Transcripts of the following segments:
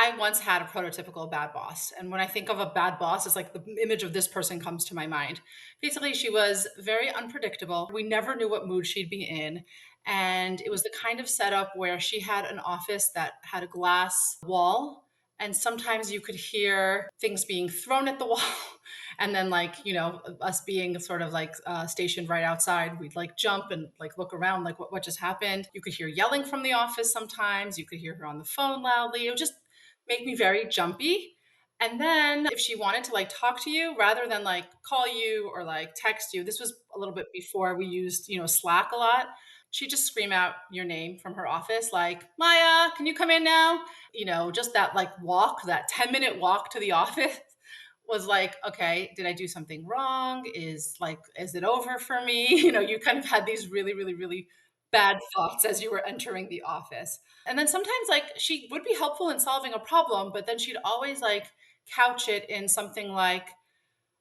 I once had a prototypical bad boss. And when I think of a bad boss, it's like the image of this person comes to my mind. Basically, she was very unpredictable. We never knew what mood she'd be in. And it was the kind of setup where she had an office that had a glass wall. And sometimes you could hear things being thrown at the wall. And then, like, us being sort of like stationed right outside, we'd like jump and like look around, like what just happened. You could hear yelling from the office sometimes. You could hear her on the phone loudly. It would just make me very jumpy. And then if she wanted to like talk to you rather than like call you or like text you, this was a little bit before we used, Slack a lot. She'd just scream out your name from her office, like, Maya, can you come in now? Just that like walk, that 10-minute walk to the office was like, okay, did I do something wrong? Is it over for me? You kind of had these really, really, really bad thoughts as you were entering the office. And then sometimes like she would be helpful in solving a problem, but then she'd always like couch it in something like,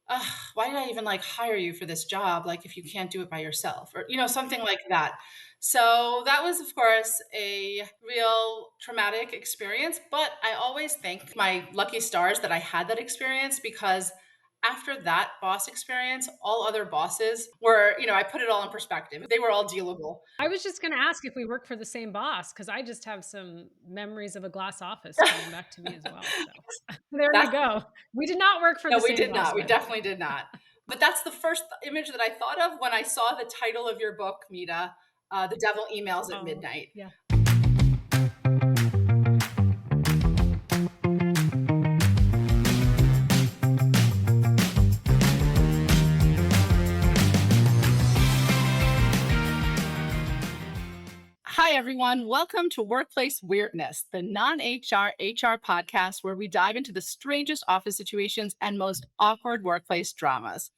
ugh, why did I even like hire you for this job? Like if you can't do it by yourself or, something like that. So that was, of course, a real traumatic experience. But I always thank my lucky stars that I had that experience because after that boss experience, all other bosses were, I put it all in perspective. They were all dealable. I was just gonna ask if we work for the same boss, because I just have some memories of a glass office coming back to me as well, so there you That's go. We did not work for No, the we same did boss, not. We by the way. definitely did not. But that's the first image that I thought of when I saw the title of your book, Mita, The Devil Emails at Oh, Midnight. yeah. Hi, everyone. Welcome to Workplace Weirdness, the non-HR HR podcast where we dive into the strangest office situations and most awkward workplace dramas.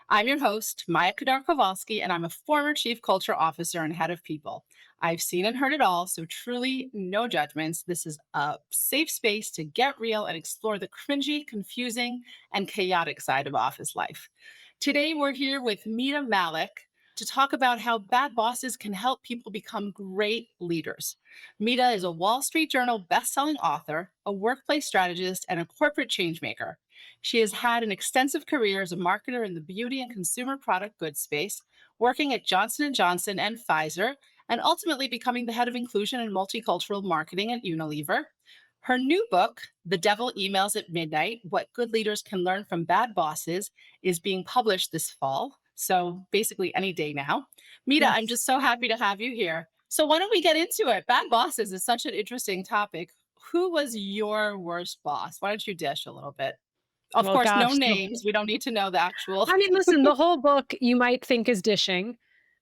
I'm your host, Maya Kowalski, and I'm a former chief culture officer and head of people. I've seen and heard it all, so truly no judgments. This is a safe space to get real and explore the cringy, confusing, and chaotic side of office life. Today, we're here with Mita Mallick to talk about how bad bosses can help people become great leaders. Mita is a Wall Street Journal bestselling author, a workplace strategist, and a corporate changemaker. She has had an extensive career as a marketer in the beauty and consumer product goods space, working at Johnson & Johnson and Pfizer, and ultimately becoming the head of inclusion and multicultural marketing at Unilever. Her new book, The Devil Emails at Midnight: What Good Leaders Can Learn from Bad Bosses, is being published this fall. So basically any day now. Mita, I'm Yes. just so happy to have you here. So why don't we get into it? Bad bosses is such an interesting topic. Who was your worst boss? Why don't you dish a little bit? Of Well, course, no gosh, names. We don't need to know the actual. I mean, listen, the whole book you might think is dishing.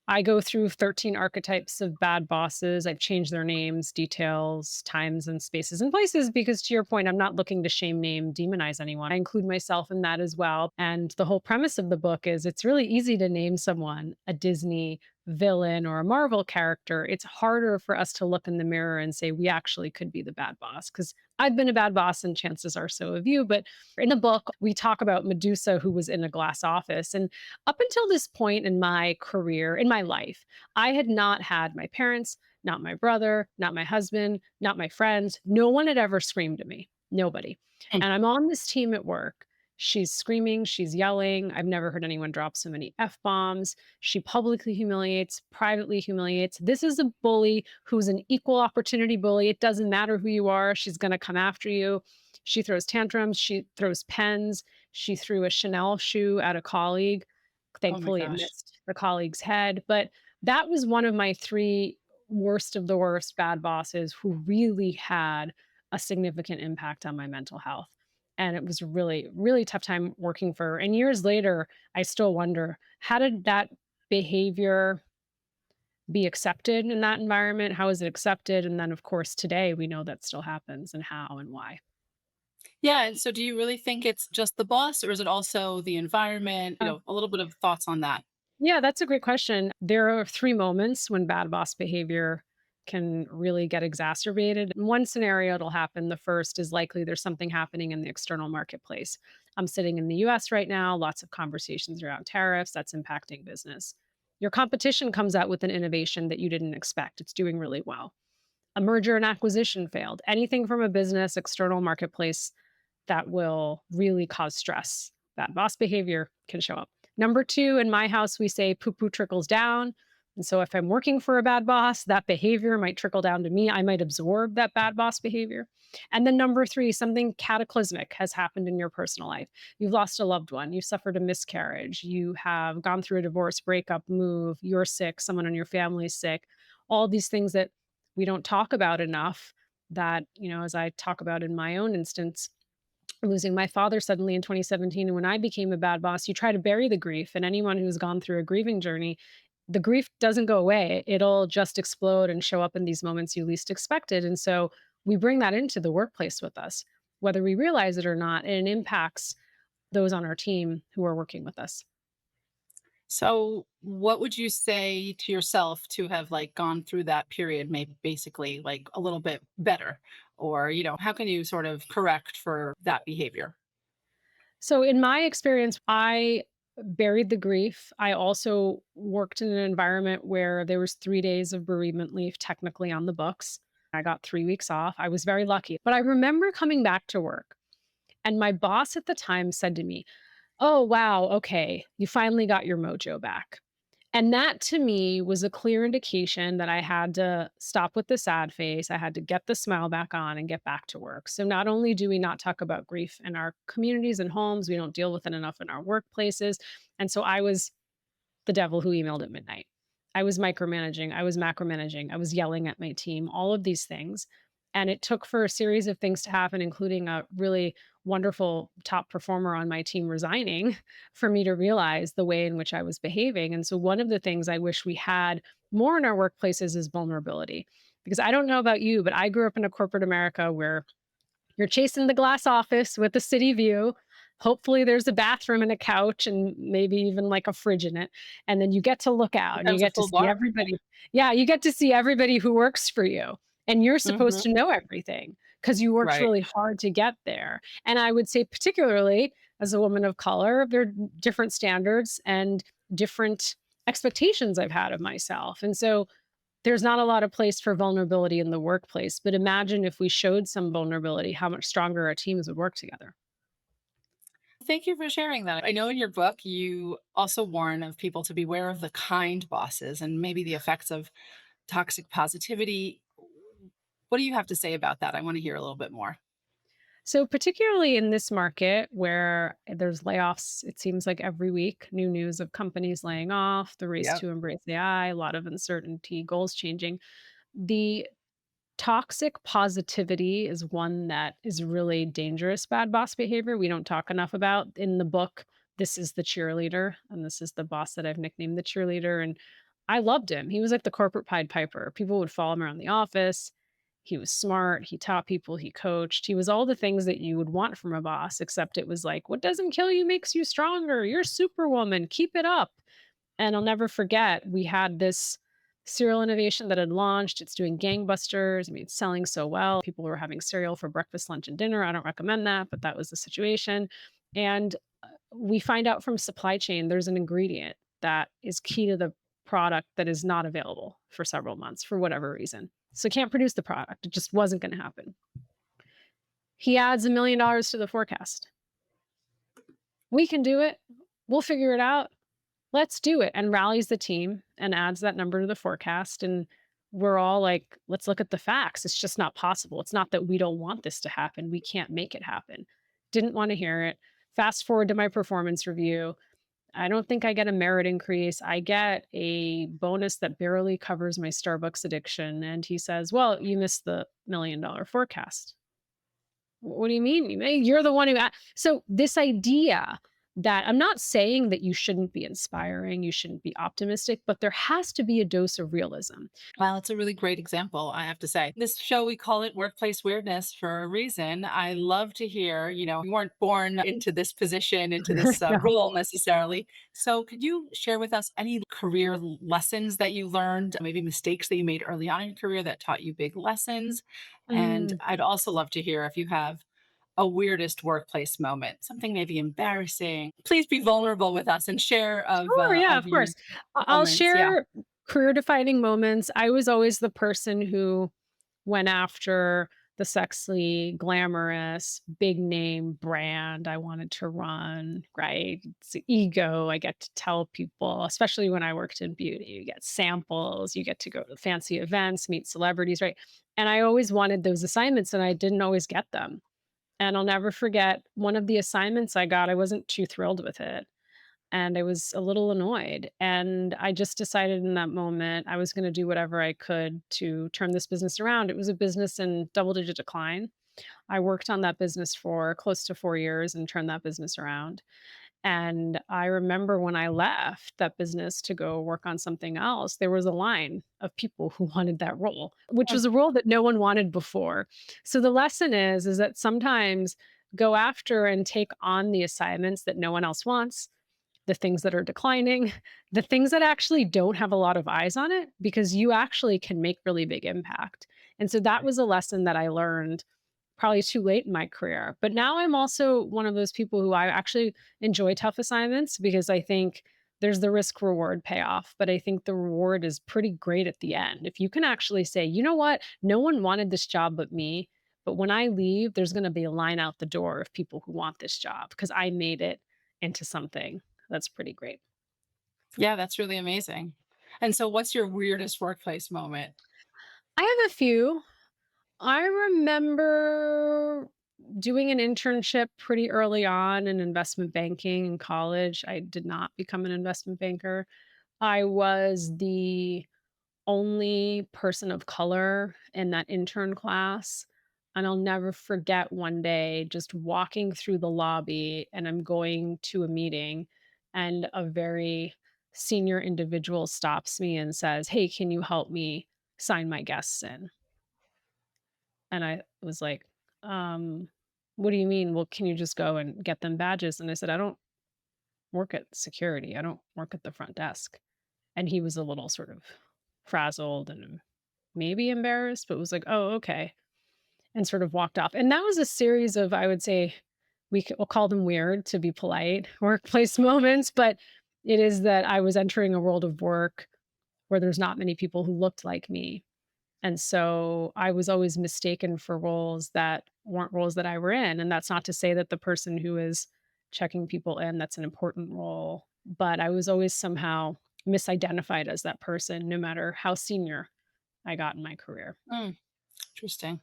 I go through 13 archetypes of bad bosses. I've changed their names, details, times, and spaces and places because, to your point, I'm not looking to shame, name, demonize anyone. I include myself in that as well. And the whole premise of the book is it's really easy to name someone a Disney villain or a Marvel character. It's harder for us to look in the mirror and say, we actually could be the bad boss. Because I've been a bad boss, and chances are so have you. But in the book, we talk about Medusa, who was in a glass office. And up until this point in my career, in my life, I had not had my parents, not my brother, not my husband, not my friends. No one had ever screamed at me. Nobody. And I'm on this team at work. She's screaming, she's yelling. I've never heard anyone drop so many F bombs. She publicly humiliates, privately humiliates. This is a bully who's an equal opportunity bully. It doesn't matter who you are, she's going to come after you. She throws tantrums, she throws pens. She threw a Chanel shoe at a colleague. Oh my Thankfully, it gosh. missed the colleague's head. But that was one of my three worst of the worst bad bosses who really had a significant impact on my mental health. And it was a really, really tough time working for her. And years later, I still wonder, how did that behavior be accepted in that environment? How is it accepted? And then, of course, today we know that still happens, and how and why. Yeah. And so do you really think it's just the boss or is it also the environment? A little bit of thoughts on that. Yeah, that's a great question. There are three moments when bad boss behavior can really get exacerbated. In one scenario, it'll happen. The first is likely there's something happening in the external marketplace. I'm sitting in the US right now, lots of conversations around tariffs that's impacting business. Your competition comes out with an innovation that you didn't expect. It's doing really well. A merger and acquisition failed. Anything from a business, external marketplace that will really cause stress. Bad boss behavior can show up. Number two, in my house, we say poo poo trickles down. And so if I'm working for a bad boss, that behavior might trickle down to me. I might absorb that bad boss behavior. And then number three, something cataclysmic has happened in your personal life. You've lost a loved one, you suffered a miscarriage, you have gone through a divorce, breakup, move, you're sick, someone in your family is sick. All these things that we don't talk about enough that, as I talk about in my own instance, losing my father suddenly in 2017. And when I became a bad boss, you try to bury the grief. And anyone who's gone through a grieving journey, the grief doesn't go away. It'll just explode and show up in these moments you least expected. And so we bring that into the workplace with us, whether we realize it or not, and it impacts those on our team who are working with us. So, what would you say to yourself to have like gone through that period, maybe basically like a little bit better? Or, how can you sort of correct for that behavior? So, in my experience, I buried the grief. I also worked in an environment where there was 3 days of bereavement leave technically on the books. I got 3 weeks off. I was very lucky. But I remember coming back to work, and my boss at the time said to me, "Oh, wow. Okay. You finally got your mojo back." And that to me was a clear indication that I had to stop with the sad face. I had to get the smile back on and get back to work. So not only do we not talk about grief in our communities and homes, we don't deal with it enough in our workplaces. And so I was the devil who emailed at midnight. I was micromanaging, I was macromanaging, I was yelling at my team, all of these things. And it took for a series of things to happen, including a really wonderful top performer on my team resigning, for me to realize the way in which I was behaving. And so, one of the things I wish we had more in our workplaces is vulnerability. Because I don't know about you, but I grew up in a corporate America where you're chasing the glass office with a city view. Hopefully, there's a bathroom and a couch and maybe even like a fridge in it. And then you get to look out and you Sometimes a get to full see bar. everybody. Yeah, you get to see everybody who works for you. And you're supposed Hmm. to know everything because you worked Right. really hard to get there. And I would say, particularly as a woman of color, there are different standards and different expectations I've had of myself. And so there's not a lot of place for vulnerability in the workplace, but imagine if we showed some vulnerability, how much stronger our teams would work together. Thank you for sharing that. I know in your book you also warn of people to beware of the kind bosses and maybe the effects of toxic positivity. What do you have to say about that? I want to hear a little bit more. So, particularly in this market where there's layoffs, it seems like every week, new news of companies laying off, the race Yep. to embrace AI, a lot of uncertainty, goals changing. The toxic positivity is one that is really dangerous bad boss behavior we don't talk enough about. In the book, this is the cheerleader, and this is the boss that I've nicknamed the cheerleader. And I loved him. He was like the corporate Pied Piper. People would follow him around the office. He was smart. He taught people. He coached. He was all the things that you would want from a boss, except it was like, what doesn't kill you makes you stronger. You're superwoman. Keep it up. And I'll never forget, we had this cereal innovation that had launched. It's doing gangbusters. I mean, it's selling so well. People were having cereal for breakfast, lunch, and dinner. I don't recommend that, but that was the situation. And we find out from supply chain there's an ingredient that is key to the product that is not available for several months for whatever reason. So can't produce the product. It just wasn't going to happen. He adds $1 million to the forecast. We can do it. We'll figure it out. Let's do it, and rallies the team and adds that number to the forecast. And we're all like, let's look at the facts. It's just not possible. It's not that we don't want this to happen. We can't make it happen. Didn't want to hear it. Fast forward to my performance review. I don't think I get a merit increase. I get a bonus that barely covers my Starbucks addiction. And he says, well, you missed the $1 million forecast. What do you mean? You're the one who so this idea that I'm not saying that you shouldn't be inspiring, you shouldn't be optimistic, but there has to be a dose of realism. Well, it's a really great example, I have to say. This show, we call it Workplace Weirdness for a reason. I love to hear, you weren't born into this position, into this No. role necessarily. So, could you share with us any career lessons that you learned, maybe mistakes that you made early on in your career that taught you big lessons? And Mm. I'd also love to hear if you have a weirdest workplace moment, something maybe embarrassing. Please be vulnerable with us and share Sure, yeah, of of your course. I'll moments. Yeah. share career defining moments. I was always the person who went after the sexy, glamorous, big name brand I wanted to run, right? It's the ego. I get to tell people, especially when I worked in beauty, you get samples, you get to go to fancy events, meet celebrities, right? And I always wanted those assignments and I didn't always get them. And I'll never forget one of the assignments I got, I wasn't too thrilled with it and I was a little annoyed. And I just decided in that moment I was going to do whatever I could to turn this business around. It was a business in double digit decline. I worked on that business for close to 4 years and turned that business around. And I remember when I left that business to go work on something else, there was a line of people who wanted that role, which Mm. was a role that no one wanted before. So the lesson is that sometimes go after and take on the assignments that no one else wants, the things that are declining, the things that actually don't have a lot of eyes on it, because you actually can make really big impact. And so that was a lesson that I learned probably too late in my career. But now I'm also one of those people who I actually enjoy tough assignments because I think there's the risk reward payoff, but I think the reward is pretty great at the end. If you can actually say, you know what, no one wanted this job but me. But when I leave, there's going to be a line out the door of people who want this job because I made it into something that's pretty great. Yeah, that's really amazing. And so what's your weirdest workplace moment? I have a few. I remember doing an internship pretty early on in investment banking in college. I did not become an investment banker. I was the only person of color in that intern class. And I'll never forget one day just walking through the lobby and I'm going to a meeting, and a very senior individual stops me and says, "Hey, can you help me sign my guests in?" And I was like, what do you mean? Well, can you just go and get them badges?" And I said, "I don't work at security. I don't work at the front desk." And he was a little sort of frazzled and maybe embarrassed, but was like, "Oh, okay." And sort of walked off. And that was a series of, I would say, we'll call them weird to be polite, workplace moments. But it is that I was entering a world of work where there's not many people who looked like me. And so I was always mistaken for roles that weren't roles that I were in. And that's not to say that the person who is checking people in, that's an important role. But I was always somehow misidentified as that person, no matter how senior I got in my career. Mm, interesting.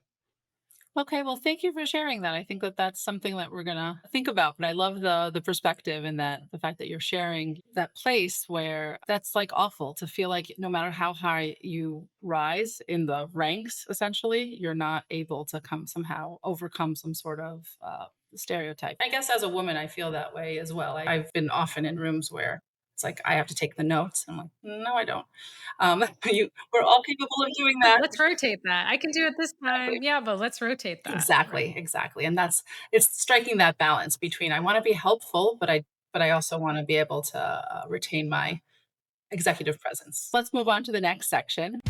Okay, well, thank you for sharing that. I think that that's something that we're gonna think about. But I love the perspective and that the fact that you're sharing that place where that's like awful to feel like no matter how high you rise in the ranks, essentially, you're not able to come somehow overcome some sort of stereotype. I guess as a woman, I feel that way as well. I've been often in rooms where it's like I have to take the notes. I'm like, no, I don't. We're all capable of doing But that. let's rotate that. I can do it this Exactly. time. Yeah, but let's rotate that. Right. Exactly, exactly. And that's it's striking that balance between I want to be helpful, but I also want to be able to retain my executive presence. Let's move on to the next section.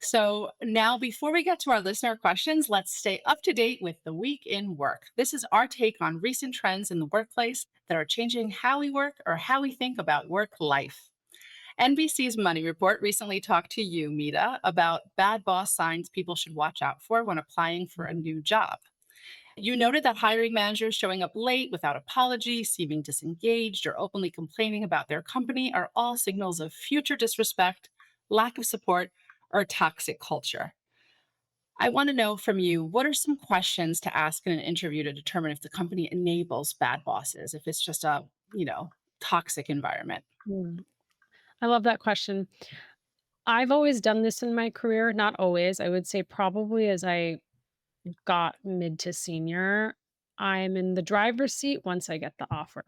So, now before we get to our listener questions, let's stay up to date with the week in work. This is our take on recent trends in the workplace that are changing how we work or how we think about work life. NBC's Money Report recently talked to you, Mita, about bad boss signs people should watch out for when applying for a new job. You noted that hiring managers showing up late without apology, seeming disengaged, or openly complaining about their company are all signals of future disrespect, lack of support, or toxic culture. I want to know from you, what are some questions to ask in an interview to determine if the company enables bad bosses, if it's just a, toxic environment? Mm. I love that question. I've always done this in my career, not always. I would say probably as I got mid to senior, I'm in the driver's seat once I get the offer.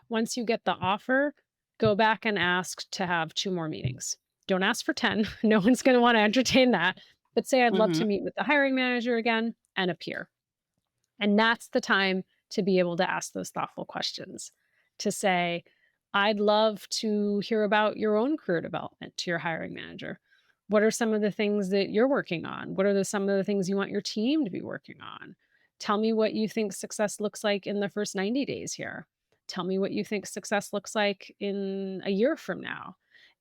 Once you get the offer, go back and ask to have 2 more meetings. Don't ask for 10. No one's going to want to entertain that. But say, I'd love Hmm. to meet with the hiring manager again and a peer. And that's the time to be able to ask those thoughtful questions, to say, I'd love to hear about your own career development to your hiring manager. What are some of the things that you're working on? What are some of the things you want your team to be working on? Tell me what you think success looks like in the first 90 days here. Tell me what you think success looks like in a year from now.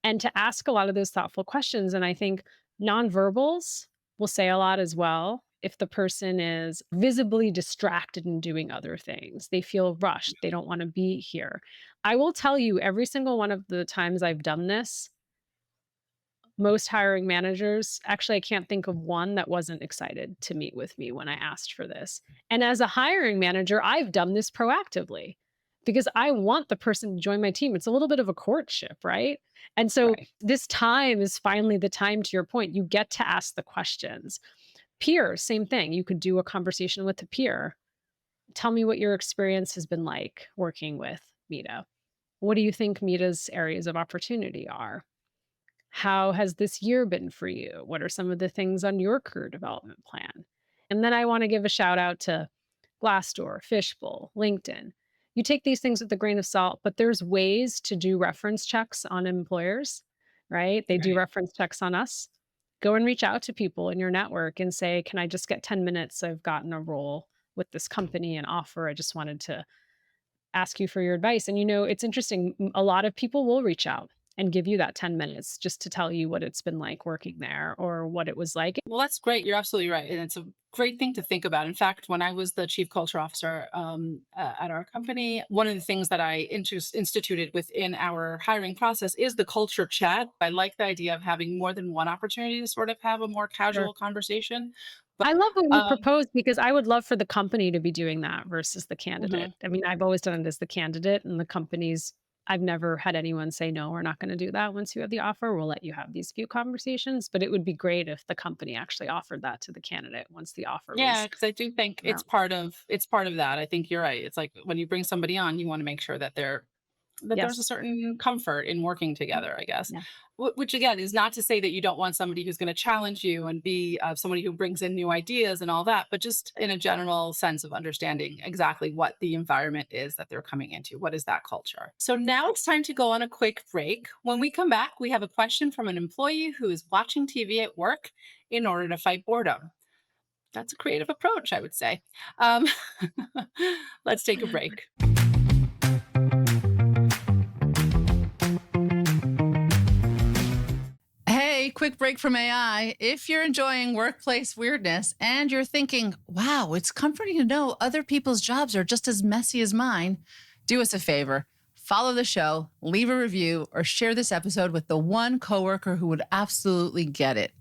And to ask a lot of those thoughtful questions. And I think nonverbals will say a lot as well. If the person is visibly distracted and doing other things, they feel rushed, they don't want to be here. I will tell you, every single one of the times I've done this, most hiring managers, actually, I can't think of one that wasn't excited to meet with me when I asked for this. And as a hiring manager, I've done this proactively because I want the person to join my team. It's a little bit of a courtship, right? And so Right. this time is finally the time, to your point, you get to ask the questions. Peers, same thing. You could do a conversation with a peer. Tell me what your experience has been like working with Mita. What do you think Mita's areas of opportunity are? How has this year been for you? What are some of the things on your career development plan? And then I want to give a shout out to Glassdoor, Fishbowl, LinkedIn. You take these things with a grain of salt, but there's ways to do reference checks on employers, right? They do Right. reference checks on us. Go and reach out to people in your network and say, can I just get 10 minutes? I've gotten a role with this company and offer. I just wanted to ask you for your advice. And it's interesting. A lot of people will reach out and give you that 10 minutes just to tell you what it's been like working there or what it was like. Well, that's great. You're absolutely right. And it's a great thing to think about. In fact, when I was the chief culture officer at our company, one of the things that I instituted within our hiring process is the culture chat. I like the idea of having more than one opportunity to sort of have a more Sure. casual conversation. But I love what you um, proposed because I would love for the company to be doing that versus the candidate. mhm. I mean, I've always done it as the candidate and the companies. I've never had anyone say, no, we're not going to do that once you have the offer. We'll let you have these few conversations. But it would be great if the company actually offered that to the candidate once the offer Yeah, was because I do think around. it's part of that. I think you're right. It's like when you bring somebody on, you want to make sure that there's a Yes. certain comfort in working Mm, together, I guess. yeah. Which again is not to say that you don't want somebody who's going to challenge you and be somebody who brings in new ideas and all that, but just in a general sense of understanding exactly what the environment is that they're coming into. What is that culture? So now it's time to go on a quick break. When we come back, we have a question from an employee who is watching TV at work in order to fight boredom. That's a creative approach, I would say. Um, let's take a break. Hey, quick break from AI. If you're enjoying Workplace Weirdness and you're thinking, wow, it's comforting to know other people's jobs are just as messy as mine, do us a favor. Follow the show, leave a review, or share this episode with the one coworker who would absolutely get it.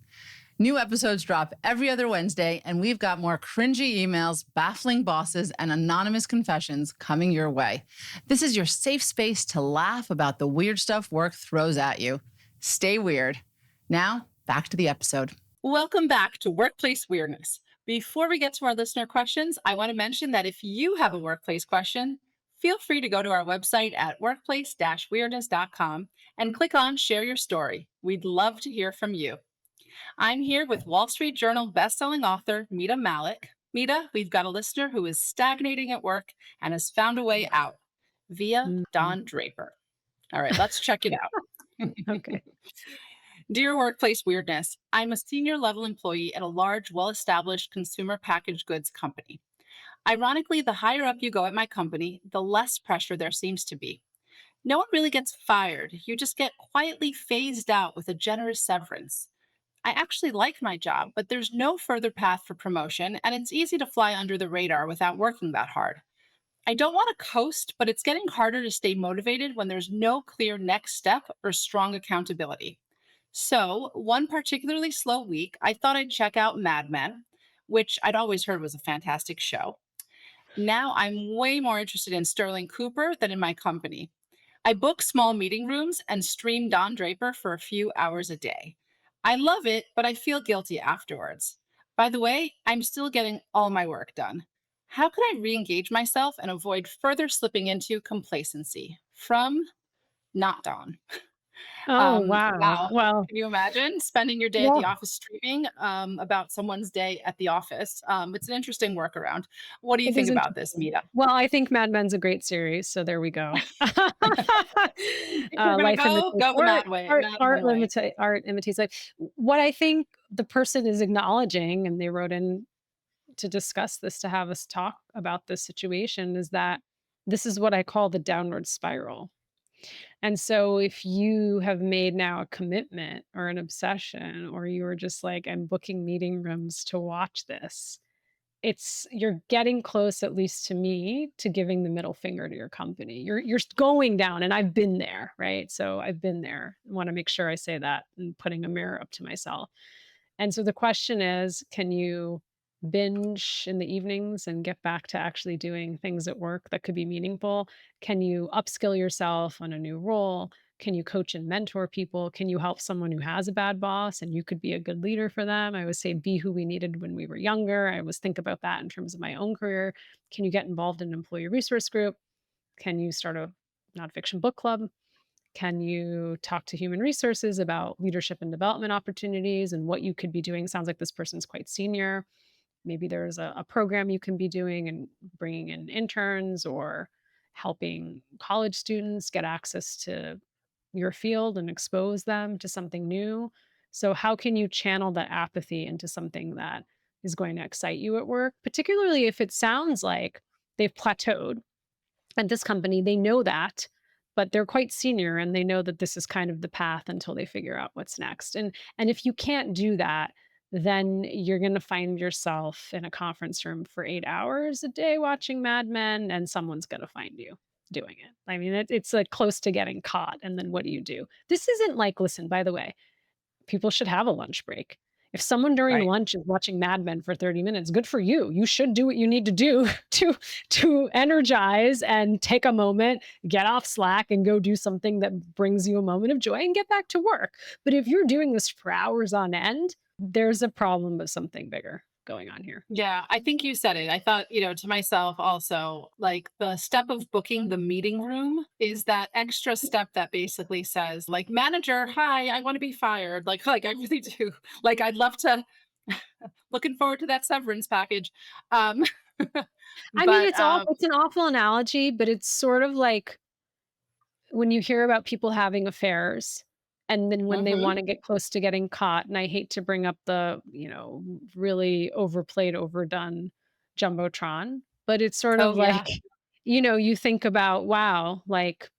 New episodes drop every other Wednesday, and we've got more cringy emails, baffling bosses, and anonymous confessions coming your way. This is your safe space to laugh about the weird stuff work throws at you. Stay weird. Now, back to the episode. Welcome back to Workplace Weirdness. Before we get to our listener questions, I want to mention that if you have a workplace question, feel free to go to our website at workplace-weirdness.com and click on Share Your Story. We'd love to hear from you. I'm here with Wall Street Journal bestselling author Mita Mallick. Mita, we've got a listener who is stagnating at work and has found a way out via Mhm. Don Draper. All right, let's check it out. Okay. Dear Workplace Weirdness, I'm a senior level employee at a large, well established consumer packaged goods company. Ironically, the higher up you go at my company, the less pressure there seems to be. No one really gets fired. You just get quietly phased out with a generous severance. I actually like my job, but there's no further path for promotion, and it's easy to fly under the radar without working that hard. I don't want to coast, but it's getting harder to stay motivated when there's no clear next step or strong accountability. So, one particularly slow week, I thought I'd check out Mad Men, which I'd always heard was a fantastic show. Now I'm way more interested in Sterling Cooper than in my company. I book small meeting rooms and stream Don Draper for a few hours a day. I love it, but I feel guilty afterwards. By the way, I'm still getting all my work done. How can I re engage myself and avoid further slipping into complacency? From Not Don. Oh, wow. Wow. Well, Can you imagine spending your day at yeah, the office streaming about someone's day at the office? It's an interesting workaround. What do you it think is about this, interesting. Mita? Well, I think Mad Men's a great series, so there we go. If you're gonna Life go, imitates go the art, Mad Men way. art imitates life. What I think the person is acknowledging, and they wrote in to discuss this, to have us talk about this situation, is that This is what I call the downward spiral. And so if you have made now a commitment or an obsession, or you are just like, I'm booking meeting rooms to watch this, you're getting close, at least to me, to giving the middle finger to your company. You're going down, and I've been there, right? So I've been there. I want to make sure I say that and putting a mirror up to myself. And so the question is, can you binge in the evenings and get back to actually doing things at work that could be meaningful? Can you upskill yourself on a new role? Can you coach and mentor people? Can you help someone who has a bad boss and you could be a good leader for them? I always say, be who we needed when we were younger. I always think about that in terms of my own career. Can you get involved in an employee resource group? Can you start a nonfiction book club? Can you talk to human resources about leadership and development opportunities and what you could be doing? Sounds like this person's quite senior. Maybe there's a program you can be doing and bringing in interns or helping college students get access to your field and expose them to something new. So, how can you channel that apathy into something that is going to excite you at work, particularly if it sounds like they've plateaued at this company? They know that, but they're quite senior and they know that this is kind of the path until they figure out what's next. And if you can't do that, then you're going to find yourself in a conference room for 8 hours a day watching Mad Men, and someone's going to find you doing it. I mean, it's like close to getting caught. And then what do you do? This isn't like, listen, by the way, people should have a lunch break. If someone during Right. lunch is watching Mad Men for 30 minutes, good for you. You should do what you need to do to energize and take a moment, get off Slack and go do something that brings you a moment of joy and get back to work. But if you're doing this for hours on end, there's a problem with something bigger going on here. Yeah, I think you said it. I thought, to myself also, like the step of booking the meeting room is that extra step that basically says, like, manager, hi, I want to be fired. Like I really do. Like I'd love to looking forward to that severance package. Um I mean, but it's an awful analogy, but it's sort of like when you hear about people having affairs and then when they mhm. wanna get close to getting caught, and I hate to bring up the, really overplayed, overdone jumbotron, but it's sort of Oh like, yeah. you think about, wow, like,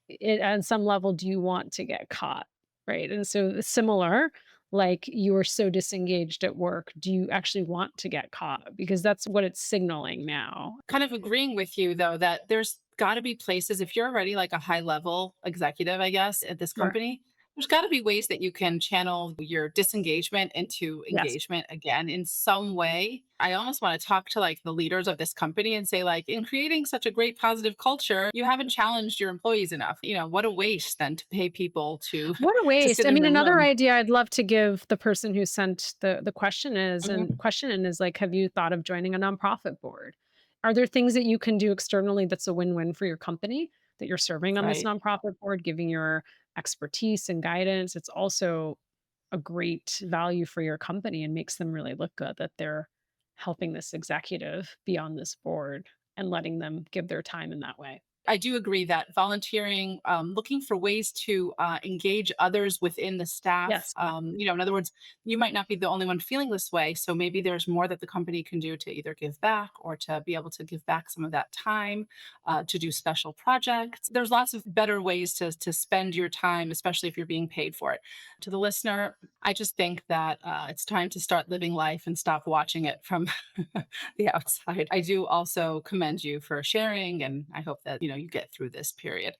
it on some level, do you want to get caught, right? And so similar, like, you are so disengaged at work, do you actually want to get caught? Because that's what it's signaling now. Kind of agreeing with you though that there's got to be places if you're already like a high level executive, I guess, at this Sure. company, there's got to be ways that you can channel your disengagement into Yes. engagement again in some way. I almost want to talk to like the leaders of this company and say like in creating such a great positive culture, you haven't challenged your employees enough. What a waste then to pay people to What a to waste. sit I in mean, the another room. idea I'd love to give the person who sent the question is and Mhm. question in is like, have you thought of joining a nonprofit board? Are there things that you can do externally that's a win-win for your company that you're serving on this Right. nonprofit board, giving your expertise and guidance? It's also a great value for your company and makes them really look good that they're helping this executive be on this board and letting them give their time in that way. I do agree that volunteering, looking for ways to engage others within the staff. Yes. In other words, you might not be the only one feeling this way. So maybe there's more that the company can do to either give back or to be able to give back some of that time to do special projects. There's lots of better ways to spend your time, especially if you're being paid for it. To the listener, I just think that it's time to start living life and stop watching it from the outside. I do also commend you for sharing, and I hope that you get through this period.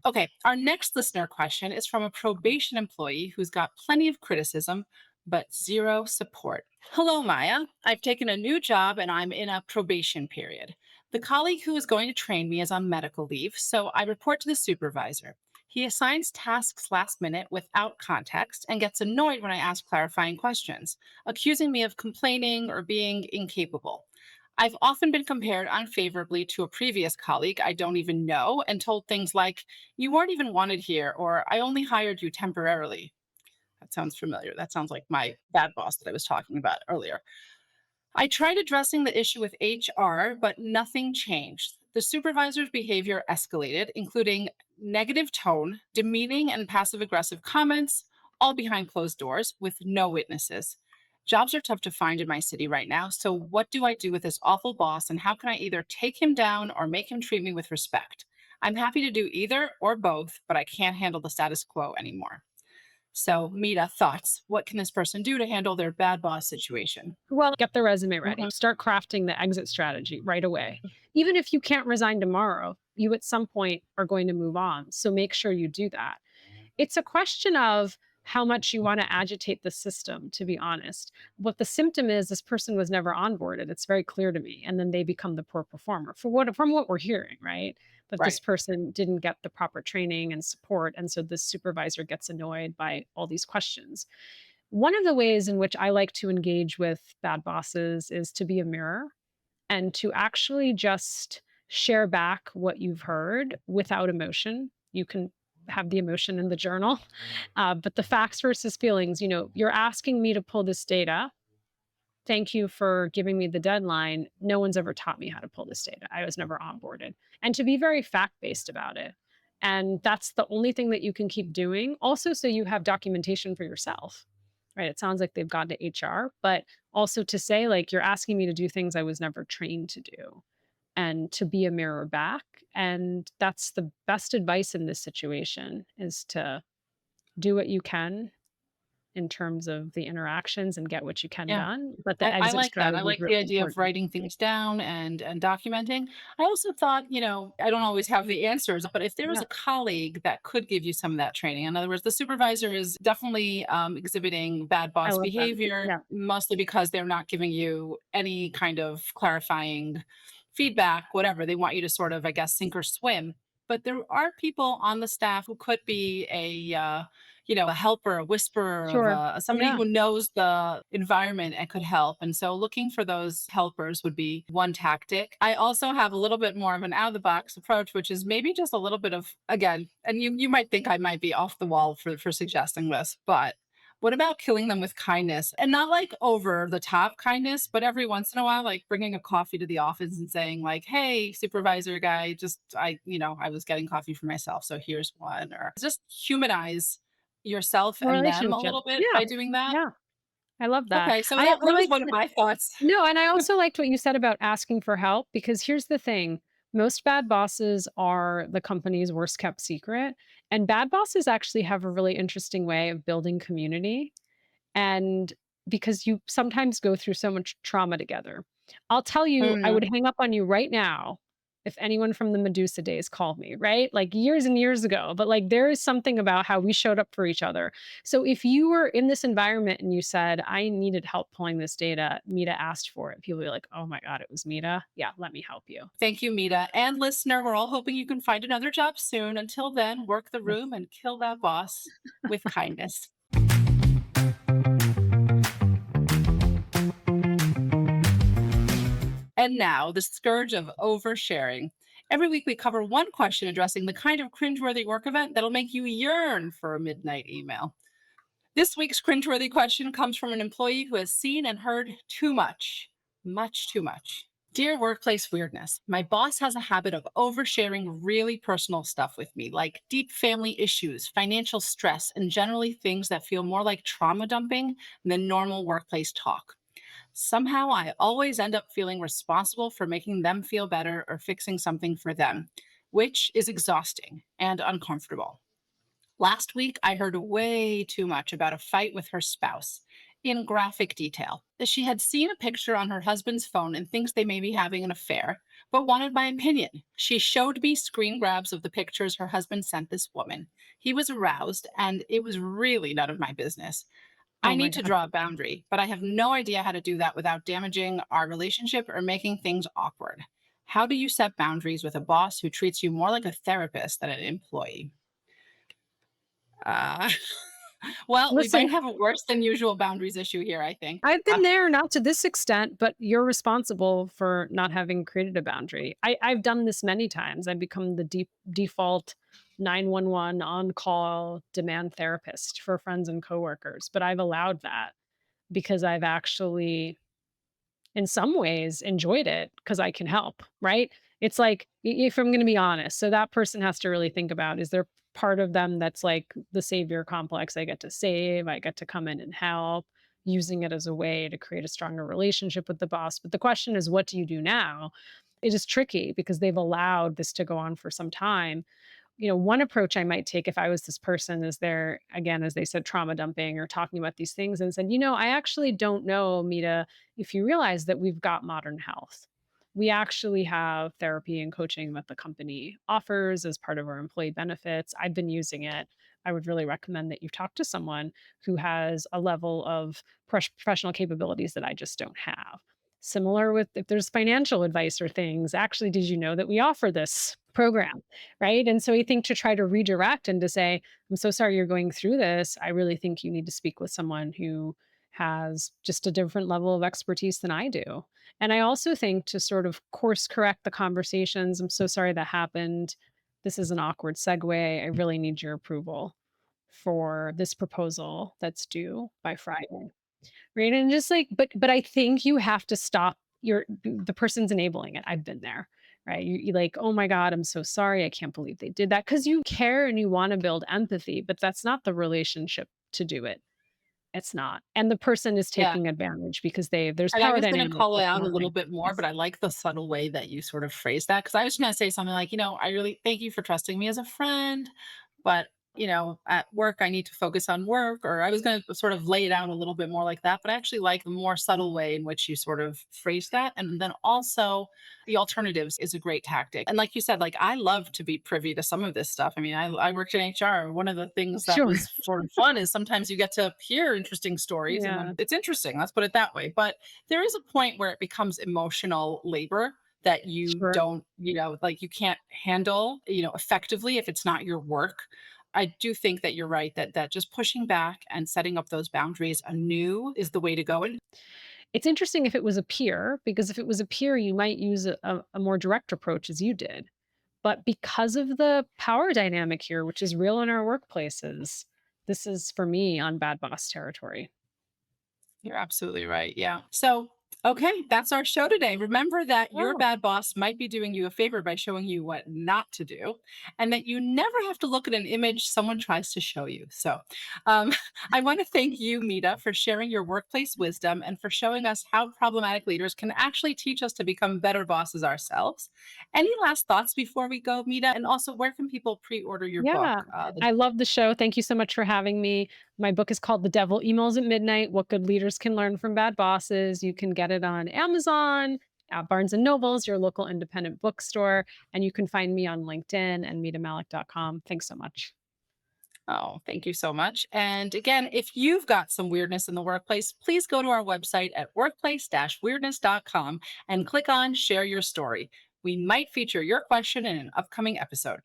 Okay, our next listener question is from a probation employee who's got plenty of criticism but zero support. Hello, Maya. I've taken a new job and I'm in a probation period. The colleague who is going to train me is on medical leave, so I report to the supervisor. He assigns tasks last minute without context and gets annoyed when I ask clarifying questions, accusing me of complaining or being incapable. I've often been compared unfavorably to a previous colleague I don't even know and told things like, you weren't even wanted here, or I only hired you temporarily. That sounds familiar. That sounds like my bad boss that I was talking about earlier. I tried addressing the issue with HR, but nothing changed. The supervisor's behavior escalated, including negative tone, demeaning and passive aggressive comments, all behind closed doors with no witnesses. Jobs are tough to find in my city right now. So, what do I do with this awful boss? And how can I either take him down or make him treat me with respect? I'm happy to do either or both, but I can't handle the status quo anymore. So, Mita, thoughts. What can this person do to handle their bad boss situation? Well, get the resume ready. Mhm. Start crafting the exit strategy right away. Even if you can't resign tomorrow, you at some point are going to move on. So make sure you do that. It's a question of how much you want to agitate the system, to be honest. What the symptom is, this person was never onboarded. It's very clear to me. And then they become the poor performer from what we're hearing, right? That this Right. person didn't get the proper training and support. And so the supervisor gets annoyed by all these questions. One of the ways in which I like to engage with bad bosses is to be a mirror and to actually just share back what you've heard without emotion. You can have the emotion in the journal, but the facts versus feelings, you're asking me to pull this data. Thank you for giving me the deadline. No one's ever taught me how to pull this data. I was never onboarded. And to be very fact based about it. And that's the only thing that you can keep doing. Also, so you have documentation for yourself, right? It sounds like they've gone to HR, but also to say, like, you're asking me to do things I was never trained to do and to be a mirror back. And that's the best advice in this situation is to do what you can in terms of the interactions and get what you can Yeah. done, but the I exit like that. I strategy is like really the idea of important. writing things down and documenting. I also thought, I don't always have the answers, but if there was Yeah, a colleague that could give you some of that training, in other words, the supervisor is definitely exhibiting bad I boss love that. behavior, Yeah, mostly because they're not giving you any kind of clarifying feedback, whatever. They want you to sort of, I guess, sink or swim. But there are people on the staff who could be a helper, a whisperer of sure. somebody Yeah, who knows the environment and could help. And so looking for those helpers would be one tactic. I also have a little bit more of an out of the box approach, which is maybe just a little bit of, again, and you might think I might be off the wall for suggesting this, but what about killing them with kindness and not like over the top kindness, but every once in a while, like bringing a coffee to the office and saying like, hey, supervisor guy, I was getting coffee for myself. So here's one, or just humanize yourself a and them a relationship. little bit Yeah, by doing that? yeah, I love that. Okay, so I that was like one of my thoughts. no, and I also liked what you said about asking for help because here's the thing. Most bad bosses are the company's worst kept secret, and bad bosses actually have a really interesting way of building community. And because you sometimes go through so much trauma together. I'll tell you, I would Mhm. hang up on you right now if anyone from the Medusa days called me, right? Like years and years ago. But like there is something about how we showed up for each other. So if you were in this environment and you said, I needed help pulling this data, Mita asked for it, people would be like, oh my God, it was Mita. Yeah, let me help you. Thank you, Mita. And listener, we're all hoping you can find another job soon. Until then, work the room and kill that boss with kindness. And now, the scourge of oversharing. Every week, we cover one question addressing the kind of cringeworthy work event that'll make you yearn for a midnight email. This week's cringeworthy question comes from an employee who has seen and heard too much too much. Dear Workplace Weirdness, my boss has a habit of oversharing really personal stuff with me, like deep family issues, financial stress, and generally things that feel more like trauma dumping than normal workplace talk. Somehow, I always end up feeling responsible for making them feel better or fixing something for them, which is exhausting and uncomfortable. Last week, I heard way too much about a fight with her spouse in graphic detail. That she had seen a picture on her husband's phone and thinks they may be having an affair, but wanted my opinion. She showed me screen grabs of the pictures her husband sent this woman. He was aroused, and it was really none of my business. I Oh my need to God. draw a boundary, but I have no idea how to do that without damaging our relationship or making things awkward. How do you set boundaries with a boss who treats you more like a therapist than an employee? Uh, well, we Listen, might have a worse than usual boundaries issue here, I think. I've been there, not to this extent, but you're responsible for not having created a boundary. I've done this many times. I've become the default 911 on call demand therapist for friends and coworkers, but I've allowed that because I've actually, in some ways, enjoyed it because I can help, right? It's like, if I'm going to be honest, so that person has to really think about, is there part of them that's like the savior complex? I get to save, I get to come in and help. using it as a way to create a stronger relationship with the boss. But the question is, what do you do now? It is tricky because they've allowed this to go on for some time. One approach I might take if I was this person is there, again, as they said, trauma dumping or talking about these things and said, I actually don't know, Mita, if you realize that we've got modern health. We actually have therapy and coaching that the company offers as part of our employee benefits. I've been using it. I would really recommend that you talk to someone who has a level of professional capabilities that I just don't have. Similar with if there's financial advice or things, actually, did you know that we offer this program? Right. And so I think to try to redirect and to say, I'm so sorry you're going through this. I really think you need to speak with someone who has just a different level of expertise than I do. And I also think to sort of course correct the conversations. I'm so sorry that happened. This is an awkward segue. I really need your approval for this proposal that's due by Friday. Right, and just like but I think you have to stop the person's enabling it. I've been there, right? You're like, "Oh my god, I'm so sorry. I can't believe they did that because you care and you wanna build empathy, but that's not the relationship to do it. It's not, and the person is Yeah. taking advantage because there's And I power was gonna dynamics call it that's out a not little right. bit more, but I like the subtle way that you sort of phrased that, because I was gonna say something like, I really thank you for trusting me as a friend, but, at work, I need to focus on work, or I was gonna sort of lay it out a little bit more like that, but I actually like the more subtle way in which you sort of phrase that. And then also the alternatives is a great tactic. And like you said, like, I love to be privy to some of this stuff. I mean, I worked in HR. One of the things that Sure. was sort of fun is sometimes you get to hear interesting stories, and Yeah. then it's interesting. Let's put it that way. But there is a point where it becomes emotional labor that you Sure. don't, like, you can't handle, effectively if it's not your work. I do think that you're right that just pushing back and setting up those boundaries anew is the way to go. And It's interesting if it was a peer, because if it was a peer, you might use a more direct approach as you did. But because of the power dynamic here, which is real in our workplaces, this is for me on bad boss territory. you're absolutely right. Yeah. So, okay, that's our show today. Remember that your Oh, bad boss might be doing you a favor by showing you what not to do, and that you never have to look at an image someone tries to show you. So, um, I want to thank you, Mita, for sharing your workplace wisdom and for showing us how problematic leaders can actually teach us to become better bosses ourselves. Any last thoughts before we go, Mita? And also, where can people pre order your yeah. book? I love the show. Thank you so much for having me. My book is called The Devil Emails at Midnight: What Good Leaders Can Learn from Bad Bosses. You can get it on Amazon, at Barnes and Nobles, your local independent bookstore, and you can find me on LinkedIn and mitamallick.com. Thanks so much. Oh, thank you so much. And again, if you've got some weirdness in the workplace, please go to our website at workplace-weirdness.com and click on Share Your Story. We might feature your question in an upcoming episode.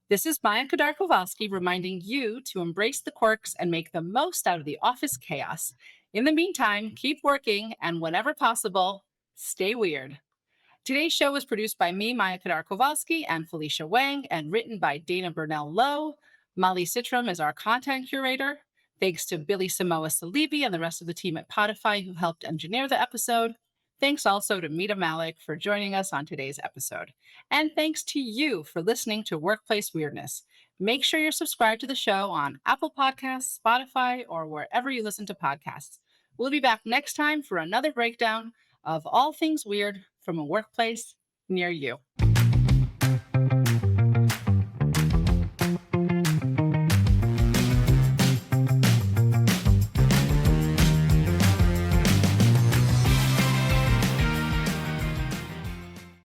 This is Maya Kodar-Kowalski reminding you to embrace the quirks and make the most out of the office chaos. In the meantime, keep working and whenever possible, stay weird. Today's show was produced by me, Maya Kadar Kowalski, and Felicia Wang, and written by Dana Burnell Lowe. Molly Citram is our content curator. Thanks to Billy Samoa Salibi and the rest of the team at Podify who helped engineer the episode. Thanks also to Mita Mallick for joining us on today's episode. And thanks to you for listening to Workplace Weirdness. Make sure you're subscribed to the show on Apple Podcasts, Spotify, or wherever you listen to podcasts. We'll be back next time for another breakdown of all things weird from a workplace near you.